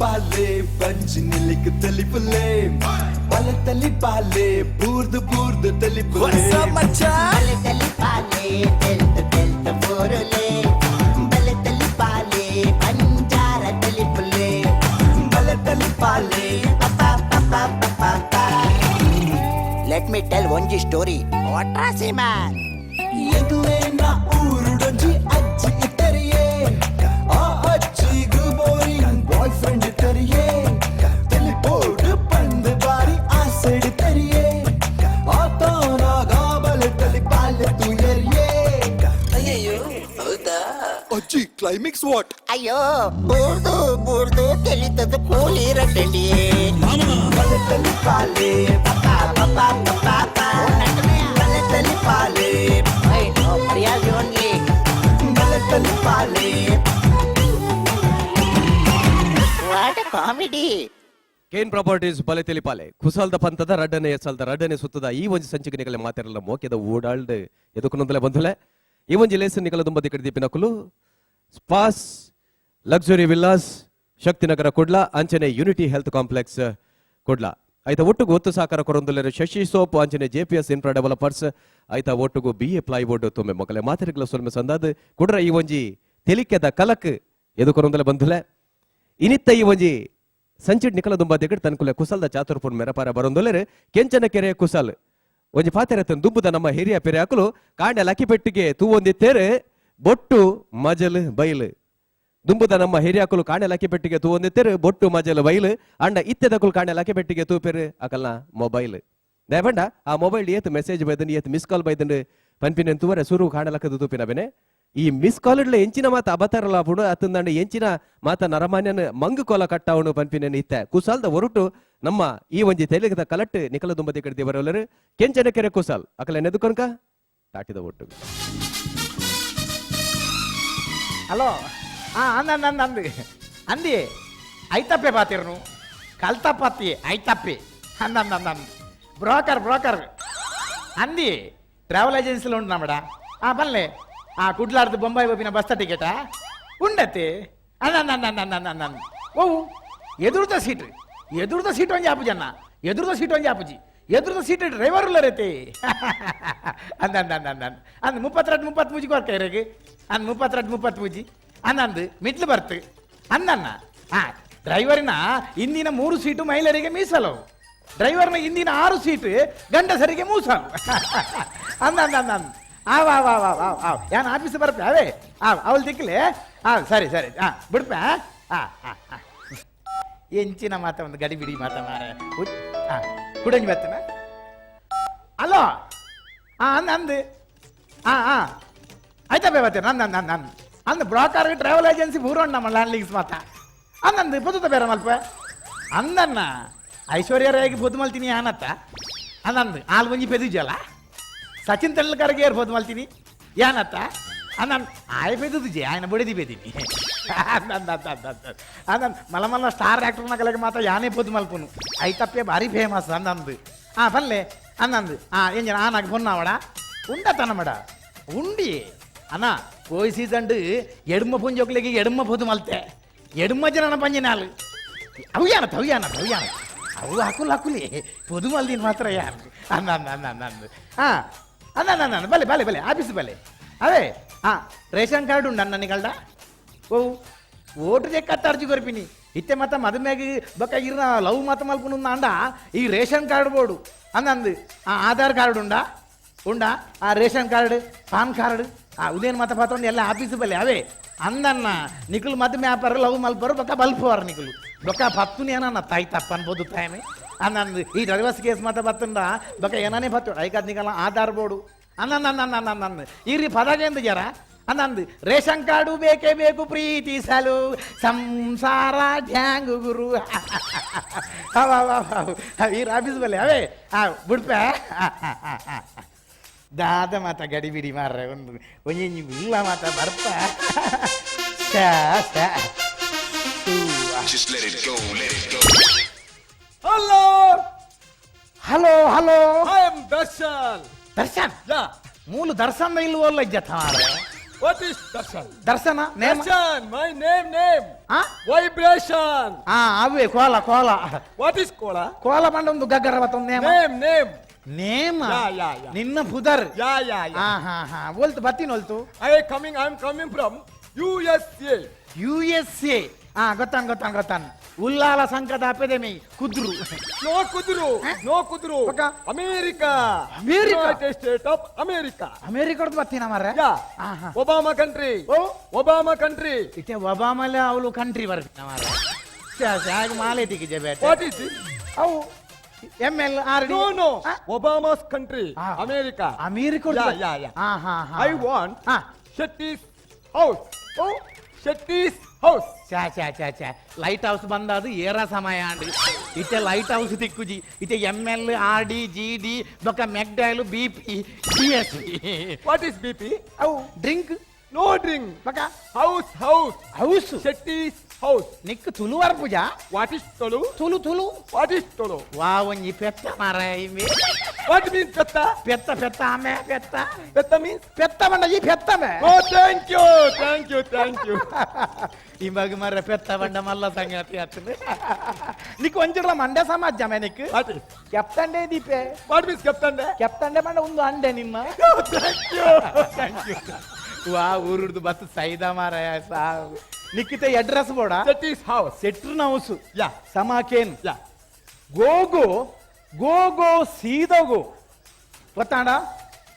telipaale panjinilik telipale bale telipale boordu boordu telipale bale telipale delta borole bale telipale panjara telipale bale telipale papa papa papa. Let me tell one story. What was it, man? ಎದುರೇ ನಾ ಊರುಡಂಜಿ ಅಜ್ಜಿ ಇತ್ತರಿಯೇ ಆ ಅಜ್ಜಿಗೂ boring boy friend ಇತ್ತರಿಯೇ ತೆಲಿಪೋಡು ಬಂದು ಬಾರಿ ಆ side ಇತ್ತರಿಯೇ ಆತನಾಗ ಬಲೆ ತೆಲಿಪಾಲೆ ತುಯರಿಯೇ ಅಯ್ಯೋ ಹೌದಾ ಅಜ್ಜಿ ಕ್ಲೈಮ್ಯಾಕ್ಸ್ ವಾಟ್ ಅಯ್ಯೋ ಬೂರ್ದು ಬೂರ್ದು ತಿಳಿತದ ಕೂಲಿರಟಲಿ ಬಲೆ ತೆಲಿಪಾಲೆ ಪಪ್ಪ ಪಪ್ಪ ಪಪ್ಪ ಬಲೆ ತೆಲಿಪಾಲೆ Real only. ಬಲೆ ತೆಲಿಪಾಲೆ. What a comedy. ಕೇನ್ ಪ್ರಾಪರ್ಟೀಸ್ ಬಲೆ ತೆಲಿಪಾಲೆ ಕುಸಲ್ದ ಪಂತದ ರಡ್ಡನೆ ಎಸಲ್ದ ರಡ್ಡನೆ ಸುತ್ತದ ಈ ಒಂಜಿ ಸಂಚಿಕೆ ನಿಗಲೆ ಮಾತೆರಲ್ಲ ಮೋಕೆದ ಓಡಾಳ್ದೆ ಎದಕ್ಕುನೊಂದಲೆ ಬಂದುಲೆ ಈ ಒಂಜಿ ಲೇಸನ್ ನಿಗಲ ದುಂಬದಿ ಕಡೆ ದೀಪಿನಕುಲು spas luxury villas Shaktinagar Kudla ಅಂಚನೆ ಯೂನಿಟಿ ಹೆಲ್ತ್ ಕಾಂಪ್ಲೆಕ್ಸ್ ಕುಡ್ಲ ಐತ ಒಟ್ಟುಗು ಒತ್ತು ಸಾಕಾರ ಕೊರೊಂದುಲೆರು ಶಶಿ ಸೋಪ್ ಅಂಚನೆ JPS ಇನ್ಫ್ರಾ ಡೆವಲಪರ್ಸ್ ಐತ ಒಟ್ಟುಗು BA ಪ್ಲೈವುಡ್ ತೊಮ್ಮೆ ಮೊಕಲೆ ಮಾತೆರೆಗ್ಲ ಸೊಲ್ಮೆ ಸಂದಾದ್ ಕುಡ್ರ ಈ ಒಂಜಿ ತೆಲಿಕೆದ ಕಲಕ್ ಎದು ಕೊರೊಂದಲೆ ಬಂದುಲೆ ಇನಿತ್ತ ಈ ಒಂಜಿ ಸಂಚಿಡ್ ನಿಕಲ ದುಂಬ ತೆಗಡ್ ತನ್ಕುಲೆ ಕುಸಲ್ದ ಚಾತುರ್ಪುರ್ ಮೆರಪಾರ ಬರೊಂದೊಲೆರು ಕೆಂಚನ ಕೆರೆ ಕುಸಲ್ ಒಂಜಿ ಪಾತೆರೆ ದುಂಬುದ ನಮ್ಮ ಹಿರಿಯ ಪೆರೆ ಹಾಕಲು ಕಾಂಡೆ ಲಕ್ಕಿಪೆಟ್ಟಿಗೆ ತೂವೊಂದಿತ್ತೇರು ಬೊಟ್ಟು ಮಜಲ್ ಬೈಲ್ ದುಂಬುದ ನಮ್ಮ ಹಿರಿಯಾಕುಲು ಕಾಣೆ ಲಕ್ಕಿ ಪೆಟ್ಟಿಗೆ ತೂವೊಂದಿತ್ತೇರು ಬೊಟ್ಟು ಮಜಲ್ ಬೈಲ್ ಅಂಡ ಇತ್ತೆದಕುಲು ಕಾಣೆ ಲಕ್ಕಿ ಪೆಟ್ಟಿಗೆ ತೂಪೆರು ಅಕಲ್ನ ಮೊಬೈಲ್ ದಯಬಂಡ ಆ ಮೊಬೈಲ್ ಏತ್ ಮೆಸೇಜ್ ಬೈದನ್ ಏತ್ ಮಿಸ್ ಕಾಲ್ ಬೈದನ್ ಪನ್ಪಿನ ತೂವರೆ ಸುರು ಕಾಣೆ ಲಕ್ಕದ ತೂಪಿನ ಬೆನೆ ಈ ಮಿಸ್ ಕಾಲ್ ಇಡ್ಲೆ ಎಂಚಿನ ಮಾತ ಅಬತಾರಲ್ಲ ಪುಡು ಅತ್ತಂದಂಡ ಎಂಚಿನ ಮಾತ ನರಮಾನ್ಯನ ಮಂಗು ಕೋಲ ಕಟ್ಟಾವನು ಪನ್ಪಿನ ಇತ್ತೆ ಕುಸಾಲ್ದ ಹೊರಟು ನಮ್ಮ ಈ ಒಂಜಿ ತೆಲಿಗದ ಕಲಟ್ ನಿಕಲ ದುಂಬದಿ ಕಡಿದಿ ಬರೋಲ್ಲರು ಕೆಂಚನ ಕೆರೆ ಕುಸಾಲ್ ಅಕಲ ನೆದುಕೊನ್ಕ ತಾಟಿದ ಒಟ್ಟು ಹಲೋ ಅಂದು ಅಂದಿ ಐತಪ್ಪೆ ಪಾತಿರ್ನು ಕಲ್ತಪ್ಪತ್ತಿ ಐತಪ್ಪೆ ಅಂದು ಬ್ರೋಕರ್ ಅಂದಿ ಟ್ರಾವೆಲ್ ಏಜೆನ್ಸಿలో ఉంటున్నామడా బల్లే కుడ్లాడుతూ బొంబాయి పోపిన బస్తా టికెటా ఉండతే అన్న ఓ ఎదురుతో సీటు అని చెప్పు జన్న ఎదురుతో సీటు అని చెప్పు ಎದುರದ ಸೀಟ್ ಡ್ರೈವರ್ ಉಳ್ಳರೈತಿ ಅಂದ್ 32 ಕೊರ್ಕೈರೆಗೆ ಅಂದ್ 32 ಅಂದಂದು ಮಿಟ್ಲು ಬರ್ತು ಅಂದನ್ನ ಡ್ರೈವರಿನ ಇಂದಿನ 3 ಸೀಟು ಮಹಿಳೆಯರಿಗೆ ಮೀಸಲು ಡ್ರೈವರ್ನ ಇಂದಿನ 6 ಸೀಟು ಗಂಡಸರಿಗೆ ಮೂಸಲು ಅಂದ ಯಾನ್ ಆಫೀಸ್ ಬರ್ಪೆ ಅವೇ ಅವಳು ದಿಕ್ಕಲೆ ಸರಿ ಬಿಡ್ಪ ಎಂಚಿನ ಮಾತ ಒಂದು ಗಡಿ ಬಿಡಿ ಮಾತ ಮಾರ ಕುಡಂಜಿ ಬರ್ತನ ಅಲೋ ಅಂದು ಆಯ್ತಪ್ಪೆ ಬರ್ತೀರ ಅಂದು ಬ್ರೋಕರ್ ಟ್ರಾವೆಲ್ ಏಜೆನ್ಸಿ ಊರೋಣ ನಮ್ಮ ಲ್ಯಾಂಡ್ಲಿಂಗ್ಸ್ ಮಾತ ಅಂದಂದು ಪೊದ್ದುತ್ತ ಬೇರೆ ಮಲ್ಪ ಅಂದನ್ನ ಐಶ್ವರ್ಯ ರಾಯ್ಗೆ ಪೊದ್ದು ಮಲ್ತೀನಿ ಏನತ್ತ ಅಂದಂದು ಆಲ್ ಮುಂಜಿ ಪೆದುಜಲ್ಲ ಸಚಿನ್ ತೆಂಡೂಲ್ಕರ್ಗೆ ಏರ್ ಪೊದ್ದು ಮಲ್ತೀನಿ ಏನತ್ತ ಅಂದನ್ ಆಯ ಪೆದುಜಿ ఆయన ಬಡಿದಿ ಪೆದೀನಿ ಅಂದ ಮಲ ಸ್ಟಾರ್ ಆಕ್ಟರ್ನ ಕಲೆಗೆ ಮಾತ್ರ ಯಾನೇ ಪೊದ್ದು ಮಲ್ಪುನು ಐತಪ್ಪೆ ಭಾರಿ ಫೇಮಸ್ ಅಂದಂದು ಬಲ್ಲೆ ಅಂದಂದು ಏನ್ ಜನ నాకు పొన్నావడ ఉండతనమడ ఉండి అన్న కోయి సీజన్ ఎడుమ పుంజొక్కలకి ఎడుమ పొద్దు మల్తే ఎడుమ జన పంజినాలు అవ్యాన అవు హక్కులే పొద్దు మల్ది మాత్రం అన్న బలే ఆఫీస్ బలే అదే ರೇಷನ್ ಕಾರ್ಡ್ ಉಂಡು ಅನ್ನ ನಿಗಲ್ಡ ಓ ಓಟು ಚೆಕ್ಕ ಅರ್ಜಿ ಕೊರ್ಪಿನಿ ಇತ್ತೆ ಮತ್ತ ಮದುವೆಗೆ ಬಕ್ಕ ಇರ್ನ ಲವ್ ಮತ ಮಲ್ಪುನು ಅಂಡ ಈ ರೇಷನ್ ಕಾರ್ಡ್ ಬೋರ್ಡು ಅಂದಂದು ಆಧಾರ್ ಕಾರ್ಡ್ ಉಂಡ ರೇಷನ್ ಕಾರ್ಡ್ ಪಾನ್ ಕಾರ್ಡ್ ಉದೇನು ಮತ ಪಾತ್ರ ಎಲ್ಲ ಆಫೀಸ್ ಬಲ್ಲೆ ಅವೇ అందన్న నికులు మధ్య మేపరు లవ్ మల్పరు బొక్క బల్పువారు నికులు బొక్క పత్తుని ఏనన్న తాయి తప్ప అనిపోదు తాయని అన్నందు ఈ డ్రైవర్స్ కేసు మత బతుండా బొక్క ఏననే పత్తు ఐకాద్ నికల ఆధార్ ಬೋರ್ಡು ಅಂದು ಇರ್ರಿ ಪದಾಗೆಂದು ಜರ ಅಂದಂದು ರೇಷನ್ ಕಾರ್ಡು ಬೇಕೇ ಬೇಕು ಪ್ರೀತಿಸಲು ಸಂಸಾರ ಡ್ಯಾಂಗು ಗುರು ಈ ಆಫೀಸ್ ಬಲ್ಲೆ ಅವೇ ಬಿಡ್ಪೆ ದಾದ ಮಾತ ಗಡಿ ಬಿಡಿ ಮಾರ್ರೆ ಒಂದು ಒಂಜಿ ಇಲ್ಲ ಮಾತ ಬರ್ಪ hello hello hello I am Darshan Darshan ಯಾ ಮೂಲು ದರ್ಶನ್ ಇಲ್ವಲ್ಲ ಇಜ್ಜತ್ತ ಮಾರ್ರೆ What is darshan? ದರ್ಶನ ನೇಮ Darshan, my name. ಆ Vibration. Away Cola Cola What is kola? ಕೋಲ ಬಂಡ ಒಂದು ಗಗ್ಗರ ಮತ್ತೊಂದು ನೇಮ Name. ನೇಮ Yeah. ನಿನ್ನ ಪುದರ್ Yeah. ಹಾ ಒಲ್ತು ಬತ್ತಿನ ಒಲ್ತು I am coming from USA. USA ಗೊತ್ತಾನ್ Ullal ಸಂಕಟ ಅಪೆದೆಮಿ ಕುದ್ರು No kudru. Baka? America. America? United States of America. ಅಮೇರಿಕದ ಬತ್ತಿನ ಮಾರ್ರೆ Yeah. Obama country. ಓ Obama country. ಇತ್ತೆ ಒಬಾಮಲೆ ಅವಳು ಕಂಟ್ರಿ ಬರ್ತಿನ ಮಾರ್ರೆ ಹಾಗೆ ಮಾಲೆ ತಿಕ್ಕಿದೆ ಬೇಟ What is it? ಅವು ML RD No. Obama's country. Ah. America. America Yeah. ಹಾ I want ಹಾ Shetty's house. ಓ Shetty's house. ಚಾ ಲೈಟ್ ಹೌಸ್ ಬಂದದು ಏರ ಸಮಯ ಅಂಡ್ ಇತ್ತೆ ಲೈಟ್ ಹೌಸ್ ತಿಕ್ಕುಜಿ ಇತ್ತೆ ML RD GD ಬೊಕ್ಕ ಮೆಕ್ಡೈಲ್ BP DS What is BP? ಅವು ಡ್ರಿಂಕ್ No drink. ಬೊಕ್ಕ House. House Shetty's house. ನಿಕ್ಕು ತುಳುವರ್ Pooja What is Tolu? Tulu What is Tolu? ವಾ ಒಂಜಿ ಪೆತ್ತ ಮಾರ ಇಮೆ What means petta? ಪೆತ್ತ ಆಮೆ ಪೆತ್ತ Petta means? ಪೆತ್ತ ಬಂಡ ಈ ಪೆತ್ತ ಮೇ Oh, thank you. ಇವಾಗ ಮರ ಪೆತ್ತ ಬಂಡ ಮಲ್ಲ ಸಂಗತಿ ಆಗ್ತದೆ ನಿಕ್ ಒಂಚೂರ ಮಂಡ್ಯ ಸಮಾಜ ಮೇ ನಿಕ್ What is? ಕೆಪ್ತಂಡೆ ದೀಪೆ What means captain? ಕೆಪ್ತಂಡೆ ಬಂಡ ಒಂದು ಅಂಡೆ ನಿಮ್ಮ Oh, thank you. ವಾ ಊರುಡ್ದು ಬಸ್ ಸೈದ ಮಾರ ಸಾವು ನಿಕ್ಕಿತ ಅಡ್ರೆಸ್ ಬೋಡ Shetty's house. ಸೆಟ್ರನ ಹೌಸು Yeah. ಸಮಾಕೇನ್ Yeah. ಗೋಗೋ ಸೀದೋಗೋ ಗೊತ್ತಾಂಡ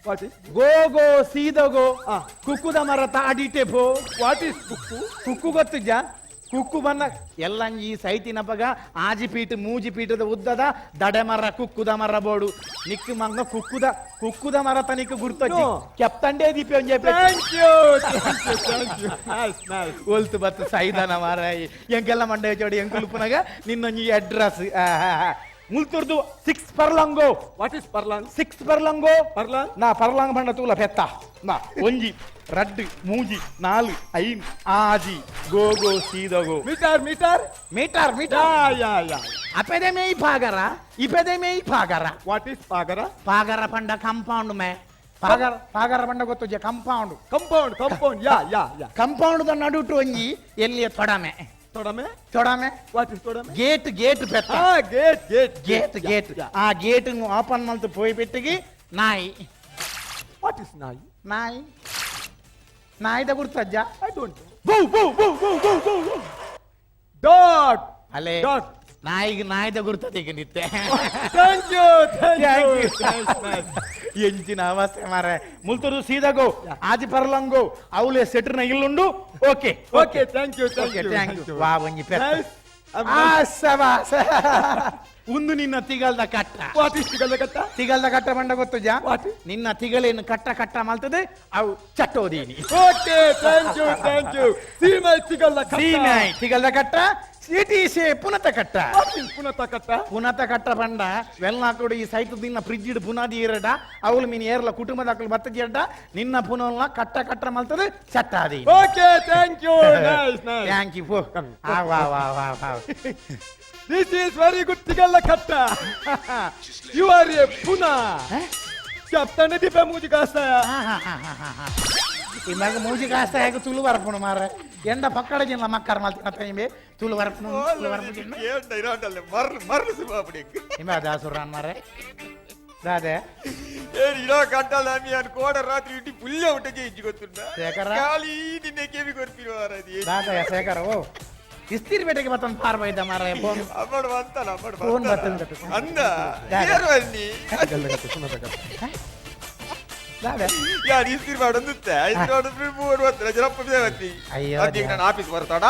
What is? ಗೋಗೋ ಸೀದೋಗೋ ಆ. ಕುಕ್ಕುದ ಮರ ತಾಡಿಟೆ ಪೋ What is kuku? ಕುಕ್ಕು ಗೊತ್ತಿದ್ದ ಕುಕ್ಕು ಬನ್ನ ಎಲ್ಲಂಜಿ ಸೈತಿನ ಪಗ ಆಜಿಪೀಠ ಮೂಜಿಪೀಠದ ಉದ್ದದ ದಡೆ ಮರ ಕುಕ್ಕುದ ಮರ ಬೋಡು ನಿಕ್ಕು ಮಂಗ ಕುಕ್ಕುದ ಮರ ತನಿಕ ಗುರ್ತಜ್ಜಿ No. ಕೆಪ್ತಂಡೆ ದೀಪೆ ಒಂಜೆ Thank you. Nice. ಒಲ್ತು ಬತ್ತು ಸೈದಾನ ಮಾರ ಎಂಕೆಲ್ಲ ಮಂಡೆ ಚೋಡಿ ಎಂಕುಲುಪುನಾಗ ನಿನ್ನೊಂಜಿ ಅಡ್ರೆಸ್ ಮುಲ್ತುರ್ದು 6 ಪರ್ಲಂಗೋ What is parlang? 6 ಪರ್ಲಂಗೋ Parlang? ನಾ ಪರ್ಲಾಂಗ್ ಬಂಡ ತೂಲ ಪೆತ್ತ ನಾ ಒಂಜಿ ರಡ್ಡು ಮೂಜಿ ನಾಲು ಐನ್ ಆಜಿ ಗೋಗೋ ಸೀದಗೋ Meter. Metre Yeah. ಅಪೆದೆ ಮೇಯಿ ಪಾಗರ What is pagara? ಪಾಗರ ಪಂಡ ಕಂಪೌಂಡ್ ಮೇ ಪಾಗರ ಪಂಡ ಗೊತ್ತು ಕಂಪೌಂಡ್ Compound. Yeah. ಕಂಪೌಂಡ್ ನಡುಟು ಒಂಜಿ ಎಲ್ಲಿಯ ತೊಡಮೆ Todame? What is todame? Gate ಪೆತ್ತ Ah, gate. Gate Yeah. ಆ ಗೇಟ್ ಓಪನ್ ಮಲ್ತು ಪೋಯಿ ಪೆಟ್ಟಿಗೆ ನಾಯಿ What is nai? ನಾಯಿದ ಗುರ್ತಜ್ಜ I don't know. Boo. Dog. ಅಲ್ಲೇ Dog. ನಾಯಿದ ಗುರ್ತದ ಈಗ ನಿತ್ತೆ Thank you. Nice. ಎಂಚಿನ ಅವಸ್ಥೆ ಮಾರ ಮುಲ್ತುರು ಸೀದಗೋ ಆಜಿ ಪರ್ಲಂಗೋ ಅವಳೆ ಸೆಟ್ರನ ಇಲ್ಲುಂಡು ಓಕೆ Okay, thank you. ವಾ ಒಂಜಿ Nice. ಒಂದು ನಿನ್ನ ತಿಗಲ್ದ ಕಟ್ಟ What is tigalakata? ತಿಗಲ್ದ ಕಟ್ಟ ಬಂಡ ಗೊತ್ತು ಜಾ What? ನಿನ್ನ ತಿಗಲೇನು ಕಟ್ಟ ಮಲ್ತದೆ ಅವು ಚಟ್ಟೋದೀನಿ Okay, thank you. See my tigalakata. ತಿಗಲ್ದ ಕಟ್ಟ ಸಿಟಿಸೆ ಪುನತ ಕಟ್ಟ What is punatakata? ಪುನತ ಕಟ್ಟ ಬಂಡ ವೆಲ್ನಾಕೋಡು ಈ ಸೈತು ದಿನ ಫ್ರಿಜ್ ಇಡು ಪುನಾದಿ ಇರಡ ಅವಳು ಮೀನು ಏರ್ಲ ಕುಟುಂಬದ ಅಕ್ಕಳು ಬತ್ತದ ಎಡ್ಡ ನಿನ್ನ ಪುನಲ್ನ ಕಟ್ಟ ಮಲ್ತದೆ ಚಟ್ಟಾದಿ Okay, thank you. Nice. Thank you ವಾ This is very good tigalakata. You are a puna. Captain di pemuji kastaya. ಇವಾಗ ಮೂಜಿ ಕಾಸ್ತ ಹೇಗೆ ತುಳು ಬರ್ಪುಣು ಮಾರ ಎಂಡ ಪಕ್ಕಡ ಜಿಲ್ಲ ಮಕ್ಕರ್ ಮಲ್ತಿನ ಟೈಮೆ ತುಳು ಬರ್ಪುಣು ನಿಮ ದಾಸುರಾನ್ ಮಾರ ದಾದೆ ಶೇಖರ ಓ ಇಸ್ತಿರಿ ಬೇಟೆಗೆ ಮತ್ತೊಂದು ಪಾರ್ ಬೈದ ಮಾರ ಫೋನ್ ಆಫೀಸ್ ಬರ್ತಾಡ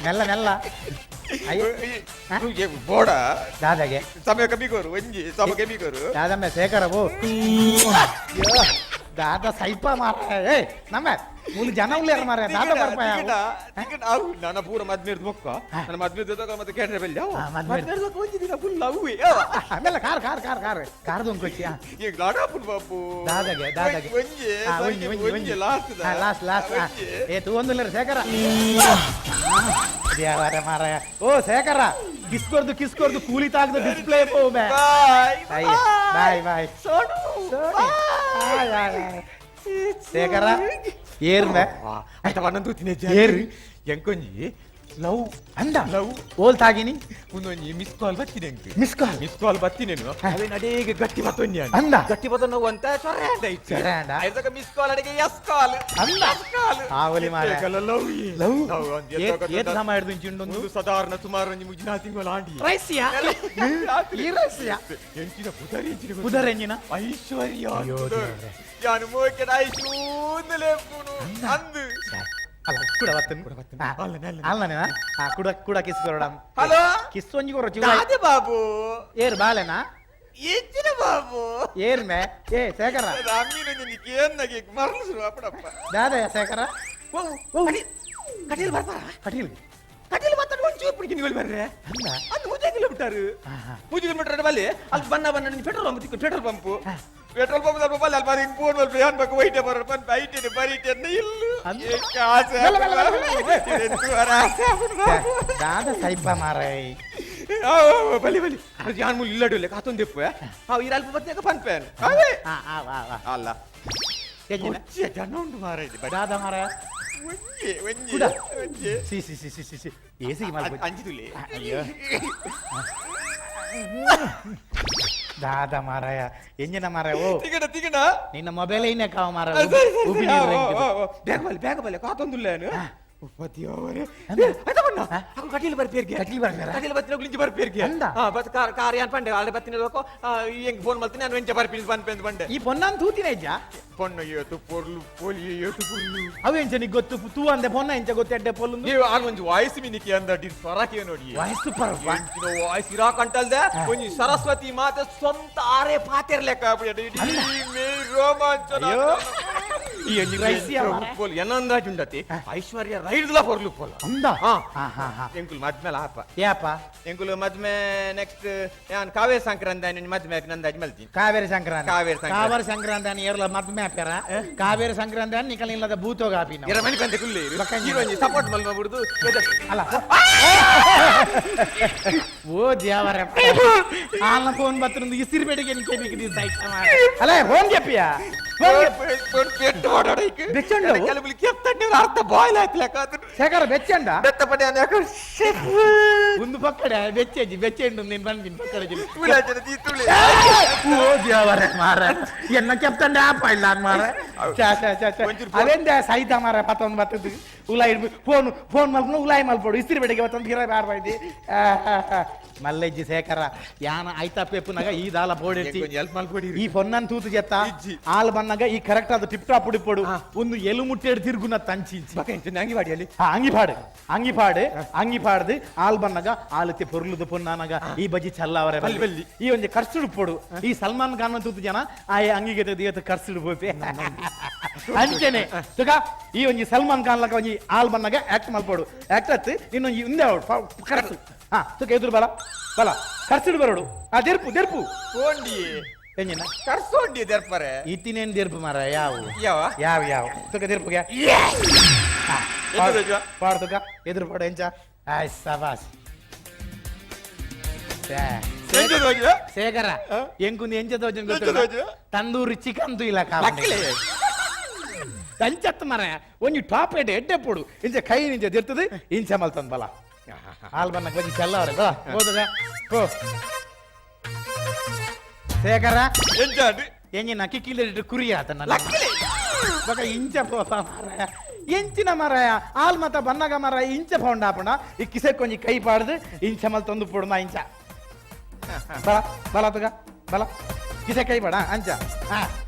ಮೆಲ್ಲ ಬೋಡ ದಾದಾಗೆ ಸಮಯ ಕಮ್ಮಿಗೋರು ಒಂಜಿ ಸಮ ಕಮ್ಮಿಗೋರು ದಾದಮ್ಮೆ ಶೇಖರವು ದಾದ ಸೈಪ ಮಾರ ನಮ್ಮ ಮೂಲ ಜನ ಉಳ್ಳಾರ ಮಾರ ದಾದ ಬರ್ಪಾಯ ನನ್ನ ಪೂರ ಮದ್ಮೇರ್ದು ಮೊಕ್ಕ ನನ್ನ ಮದ್ಮೇರ್ದು ಮತ್ತೆ ಕೇಂದ್ರ ಬೆಲ್ಲ ಮದ್ಮೇರ್ದು ಒಂಜಿ ದಿನ ಫುಲ್ ಅವ್ವೆ ಆಮೇಲೆ ಕಾರ್ದು ಒಂಕೊಚ್ಚಿ ಈಗ ಲಾಡಾಪುಲ್ ಬಾಪು ದಾದಾಗೆ ಒಂಜಿ ಲಾಸ್ಟ್ ಏ ತೂ ಒಂದುಲ್ಲರ ಶೇಖರ ದೇವರ ಮಾರಾಯ ಓ ಶೇಖರ ಕಿಸ್ಕೊರ್ದು ಕೂಲಿ ತಾಗ್ದು ಡಿಸ್ಪ್ಲೇ ಬಾಯ್ ಶೇಖರ ಏರ್ಮೆ ಆಯ್ತಾ ಒಂದೊಂದು ತಿನ್ನೆ ಏರು ಎಂಕೊಂಜಿ ಲವ್ ಅಂದ ಲವ್ ಓಲ್ ತಾಗಿನಿ ಒಂದೊಂಜಿ ಮಿಸ್ ಕಾಲ್ ಬತ್ತಿದೆ ಮಿಸ್ ಕಾಲ್ ಮಿಸ್ ಕಾಲ್ ಬತ್ತಿನೇನು ಅವೇ ನಡೇಗೆ ಗಟ್ಟಿ ಬತ್ತೊಂಜಿ ಅಂದ ಗಟ್ಟಿ ಬತ್ತೊಂದು ಅಂತ ಚೊರೆ ಅಂದ ಇತ್ತು ಚೊರೆ ಅಂದ? ಐದಕ ಮಿಸ್ ಕಾಲ್ ಅಡಿಗೆ ಎಸ್ ಕಾಲ್ ಅಂದ? ಕಾಲ್ ಆವಲಿ ಮಾರೆ. ಲವ್ ಲವ್ ಏತ್ ಸಮ ಹಿಡ್ದು ಇಂಚಿಂಡೊಂದು ಒಂದು ಸಾಧಾರಣ ಸುಮಾರು ಒಂಜಿ ಮುಜಿನ ತಿಂಗಳು ಆಂಡಿ ರೈಸಿಯಾ ಈ ರೈಸಿಯಾ ಎಂಚಿನ ಪುದರಿ ಎಂಚಿನ ಕುದರೆಂಜಿನ ಐಶ್ವರ್ಯ ಅಯ್ಯೋ ದೇವ್ರೆ. ಯಾನು ಮೋಕೆಡ ಐಶೂಂದಲೇ ಪುನು ಅಂದು ಅಲ್ಲ ಕೂಡ ಬತ್ತನ್ ಅಲ್ಲನೇನಾ ಕೂಡ ಕೂಡ ಕಿಸ್ ಕೊರಡಂ ಹಲೋ ಕಿಸ್ ಒಂಜಿ ಕೊರ ದಾದೆ ಬಾಬು ಏರ್ ಬಾಲೆನಾ ಎಂಚಿನ ಬಾಬು ಏರ್ಮೆ ಏ ಶೇಖರ ಅಮ್ಮೀನ ನಿನಗೆ ಏನ್ನಗೆ ಮರಳು ಶುರು ಅಪ್ಪಡಪ್ಪ ದಾದಯ ಶೇಖರ ಕಟೀಲ್ ಬರ್ತಾರ ಕಟೀಲ್ ಕಟೀಲ್ ಬರ್ತಾರ ಒಂದು ಚೂರು ಪಿಡಿಕೆ ನೀವು ಬರ್ರೆ ಅಂದ ಅದು 3 ಕಿಲೋಮೀಟರ್ 3 ಕಿಲೋಮೀಟರ್ ಬಲ್ಲಿ ಅಲ್ಲಿ ಬನ್ನ ಪೆಟ್ರೋಲ್ ಪಂಪ್ ಪೆಟ್ರೋಲ್ ಪಂಪ್ ಸ್ವಲ್ಪ ಬಲ್ಲಿ ಅಲ್ಲಿ ಬಾರಿ ಫೋನ್ ಬಲ್ಲಿ ಅನ್ಬೇಕು ವೈಟ್ ಬರೋಣ ಬಂದು ಬೈಟೇನೆ ಬರೀಟೇನೆ ಇಲ್ಲ ಆಸೆ ದಾದ ಸೈಪ ಮಾರೈ ಬಲಿ ಬಲಿ ಅದು ಜಾನ್ ಮುಲ್ ಇಲ್ಲಡೋಲೆ ಕಾತೊಂದು ದೆಪ್ಪು ಈ ಅಲ್ಪ ಬತ್ತೇಕ ಪನ್ಪೇನ್ ಅವೇ ಅಲ್ಲ ಜನ ಉಂಟು ಮಾರಾಯ್ತು ದಾದ ಮಾರ ಒಂಜೆ ಒಂಜೆ ಕುಡ. ಒಂಜೆ C C C C C C AC ಮಾಡ್ಬೇಕು ಅಂಜಿದುಲೆ ಅಯ್ಯೋ ದಾದ ಮಾರಾಯ ಎಂಜಿನ ಮಾರಾಯ ಓ ತಿಗಡ ನಿನ್ನ ಮೊಬೈಲ್ ಏನೇ ಕಾವ ಮಾರ ಬೇಗ ಬಲ್ಲೆ ಕಾತೊಂದುಲ್ಲೇನು ಪತಿಯವರೇ ಅಂದ? ಅಕು ಕಟೀಲ್ ಬರ್ಪೇರ್ಗೆ ಕಟ್ಲಿ ಬರ್ತಾರ ಕಟೀಲ್ ಬತ್ತಿನ ಗುಂಜಿ ಬರ್ಪೇರ್ಗೆ ಅಂದ? ಬತ್ ಕಾರ್ ಯಾನ್ ಪಂಡೆ ಆಳೆ ಬತ್ತಿನ ಲೋಕ ಹೆಂಗ್ ಫೋನ್ ಮಾಡ್ತೀನಿ ನಾನು ವೆಂಚ ಬರ್ಪಿನ ಬಂದ್ ಬಂಡೆ ಈ ಪೊನ್ನನ್ ತೂತಿನ ಇಜ್ಜ ಪೊಣ್ಣ ಏತು ಪೊರ್ಲು ಪೋಲಿ ಏತು ಪೊರ್ಲು ಅವು ಎಂಚ ನೀ ಗೊತ್ತು ತೂ ಅಂದೆ ಪೊನ್ನ ಎಂಚ ಗೊತ್ತೆಡ್ಡೆ ಪೊಲ್ಲು ನೀವು ಆಗ ಒಂಜಿ ವಾಯ್ಸ್ ಮಿನಿಕಿ ಅಂದ ಡಿ ಸ್ವರಕ್ಕೆ ನೋಡಿ ವಯಸ್ಸು ಪರಪ್ಪ ವಾಯ್ಸ್ ಇರಾಕಂಟಲ್ದೆ ಒಂಜಿ ಸರಸ್ವತಿ ಮಾತೆ ಸ್ವಂತ ಆರೆ ಪಾತೆರ್ ಲೆಕ್ಕ ಮೇ ರೋಮಾಂಚನ ಅಯ್ಯೋ. ಈ ಎಂಜಿ ರೈಸಿಯ ಮಾರೆ. ಪೋಲ್ ಏನಂದಾಜ್ ಉಂಡತಿ ಐಶ್ವರ್ಯ ರೈಡ್ಲ ಪೊರ್ಲು ಪೋಲ ಅಂದ ಹಾ ಹಾ ಎಂಕುಲ್ ಮದ್ಮೇಲೆ ಆಪ ಯಾಪ ಎಂಕುಲು ಮದ್ಮೆ ನೆಕ್ಸ್ಟ್ ಯಾನ್ ಕಾವೇರಿ ಸಂಕ್ರಾಂತಿ ಮದ್ಮೆ ನಂದಾಜ್ ಮಲ್ತೀನಿ ಕಾವೇರಿ ಸಂಕ್ರಾಂತಿ ಕಾವೇರಿ ಸಂಕ್ರಾಂತಿ. ಕಾವೇರಿ ಸಂಕ್ರಾಂತಿ అని ఏర్ల మద్మే ఆపార కావేరి సంక్రాంతి అని నికల్ ఇల్లద భూతోగా ఆపిన ಇರ ಮನಿ ಬಂದೆ ಕುಲ್ಲಿ ಹೀರೋಯಿನ್ ಸಪೋರ್ಟ್ ಮಲ್ ಮಾಡ್ಬಿಡುದು ಅಲ್ಲ ಓ ದೇವರ ಆಲ್ನ ಫೋನ್ ಬತ್ತರಿಂದ ಇಸಿರಿ ಬೆಡಿಗೆ ನಿಕೆ ಬಿಕಿದಿ ಸೈಟ್ ಮಾಡ ಅಲ್ಲ ಫೋನ್ చెప్పియా ಫೋನ್ ಪೆಟ್ಟು ಓಡಾಡೈಕೆ ಬೆಚ್ಚಂಡು? ಕೆಲವು ಕೆತ್ತಣ್ಣೆ ಅರ್ಥ ಬಾಯ್ಲ್ ಆಯ್ತು ಲೆಕ್ಕ శేఖర బెచ్చండా ಬೆತ್ತಪಡೆ ಅನ್ಯಾಕ ముందు పక్కడే బెచ్చేజి బెచ్చెండు నేను బండిని పక్కడే ತುಳಾಜನ ತೀತುಳಿ ఓ దేవర మార ఎన్న చెప్తాండే ఆ పైలాన్ మార చా చా చా అదేందే సైత మార పతొంದು ಬತ್ತದು ಉಲಾಯಿ ಫೋನ್ ಮಲ್ಕೊಂಡು ಉಲಾಯಿ ಮಲ್ಪೋಡು ಇಸ್ತ್ರಿ ಬೆಡಿಗೆ ಬತ್ತೊಂದು ಗಿರ ಬ್ಯಾರ ಬೈದಿ ಮಲ್ಲೆಜ್ಜಿ ಶೇಖರ ಯಾನ ಐತ ಪೆಪ್ಪುನಾಗ ಈ ದಾಲ ಬೋಡೆಟ್ಟಿ ಹೆಲ್ಪ್ ಮಾಡ್ಕೊಡಿ ಈ ಫೊನ್ನನ್ ತೂತು ಜೆತ್ತ ಆಲ್ ಬನ್ನಾಗ ಈ ಕರೆಕ್ಟ್ ಆದ ಟಿಪ್ ಟಾಪ್ ಉಡಿಪೋಡು ಒಂದು ಎಲು ಮುಟ್ಟೆಡ್ ತಿರುಗುನ ತಂಚಿ ಅಂಗಿವಾಡಿಯಲ್ಲಿ ಅಂಗಿಪಾಡ್ದು ಆಲ್ ಬನ್ನಾಗ ಆಲತ್ತೆ ಪೊರ್ಲುದು ಪೊನ್ನಾನಾಗ ಈ ಬಜ್ಜಿ ಚಲ್ಲವರೆ ಬಲ್ಲಿ. ಈ ಒಂಜಿ ಖರ್ಚುಡು ಪೋಡು ಈ ಸಲ್ಮಾನ್ ಖಾನ್ ತೂತು ಜನ ಆ ಅಂಗಿಗೆ ತೆಗೆದು ಖರ್ಚುಡು ಪೋಪೆ ಅಂಚೆನೆ ತುಗ ಈ ಒಂಜಿ ಸಲ್ಮಾನ್ ಖಾನ್ ಲಕ ಒಂಜಿ ಆಲ್ ಬನ್ನಾಗ ಆಕ್ಟ್ ಮಲ್ಪೋಡು ಆಕ್ಟ್ ಹತ್ತು ಇನ್ನೊಂಜಿ ಹಿಂದೆ ಖರ್ಚು ಹಾ ತುಕ ಎದುರು ಬಲ ಬಲ ಖರ್ಚುಡು ಬರೋಡು ಆ ದೆರ್ಪು ಹೋಂಡಿ ಎಂಜಿನ ಕರ್ಸೋಂಡಿ ದರ್ಪರೆ ಇತ್ತಿನೇನ್ ದೆರ್ಪು ಮಾರ ಯಾವ ಯಾವ ತುಕ ದೆರ್ಪುಗೆ ಪಾಡು ತುಕ ಎದುರು ಪಾಡು ಎಂಚ ಆಯ್ ಸಬಾಸ್ శేఖర ఎంకుంది ఏం చదవచ్చు తందూరి చికెన్ ఇలా కావాలి దంచెత్త మర ಒಂಜಿ ಟಾಪ್ ಎಡ್ ಎಡ್ಡೆಪ್ಪುಡು ಇಂಚ ಕೈ ನಿಂಚ ದಿರ್ತದೆ ಇಂಚ ಮಲ್ತಂದ್ ಬಲ ಹಾಲ್ ಬನ್ನ ಕೊಂಚ ಚೆಲ್ಲವ್ರೆ ಬಾ ಹೋದಗ ಹೋ ಶೇಖರ ಎಂಜಿನ ಕಿಕ್ಕಿಲಿಟ್ಟು ಕುರಿ ಆತನ ಬಕ ಇಂಚ ಪೋಪ ಮಾರಾಯ ಎಂಚಿನ ಮರಾಯ ಹಾಲ್ ಮತ ಬನ್ನಗ ಮರ ಇಂಚ ಫೌಂಡ್ ಆಪಣ ಈ ಕಿಸೆ ಕೊಂಚಿ ಕೈ ಪಾಡ್ದು ಇಂಚ ಮಲ್ತಂದು ಪುಡು ನಾ ಇಂಚ ಬಲ ಬಲ ತಗ ಬಲ ಕಿಸೆ ಕೈ ಪಾಡ ಅಂಚ ಹಾ